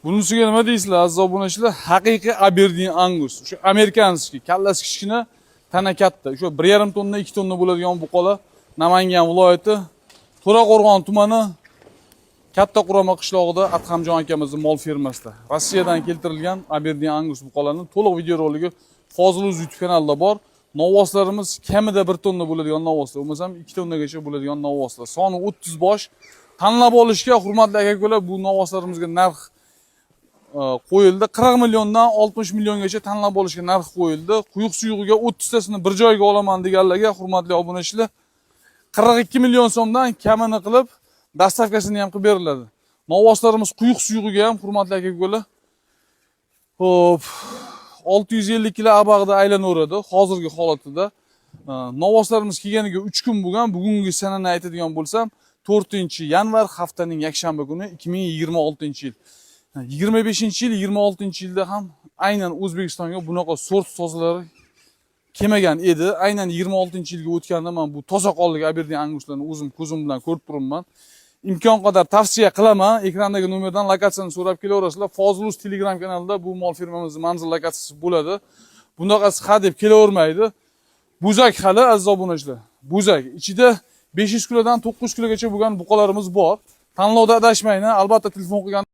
Bunisiga nima deysizlar aziz obunachilar? Haqiqiy Aberdeen Angus. Shu amerikanskiy, kallasi kichkina, tana katta. Shu 1,5 tonna, 2 tonna bo'ladigan buqalar Namangan viloyati To'raqo'rg'on tumani Katta Qurama qishlog'ida Adhamjon akamizning mol fermasida Rossiyadan keltirilgan Aberdeen Angus buqalarining to'liq videoroligi Foziluz YouTube kanalida bor. Novvoslarimiz kamida 1 tonna bo'ladigan novvoslar, bo'lmasam 2 tonnagacha bo'ladigan novvoslar. Soni 30 bosh. Tanlab olishga hurmatli aka-ukalar, bu novvoslarimizga narx qo'yildi. 40 milliondan 60 milliongacha tanlab olishga narx qo'yildi. Quyuq suyug'iga 30 tasini bir joyga olaman deganlarga hurmatli obunachilar 42 million so'mdan kamini qilib dastavkasini ham qilib beriladi. Novvoslarimiz quyuq suyug'iga ham hurmatli aka-ukalar. Xo'p, 650 kilo abag'da aylanaveradi hozirgi holatida. Novvoslarimiz kelganiga 3 kun bo'lgan. Bugungi sanani aytadigan bo'lsam, 4-yanvar haftaning yakshanba kuni 2026-yil. 25-yil, 26-yilda ham aynan O'zbekistonga bunaqa sort tozalari kelmagan edi. Aynan 26-yilga o'tganda men bu toza qonli Aberdeen Anguslarni o'zim ko'zim bilan ko'rib turibman. Imkon qadar tavsiya qilaman. Ekrandagi nomerdan lokatsiyani so'rab kelaverasizlar. Foziluz Telegram kanalida bu mol firmamizning manzil lokatsiyasi bo'ladi. Bunaqasi ha deb kelavermaydi. Buzak hali aziz obunachilar. Buzak ichida 500 kilodan 900 kilogacha bo'lgan buqalarimiz bor. Tanlovda adashmayman. Albatta telefon qilgan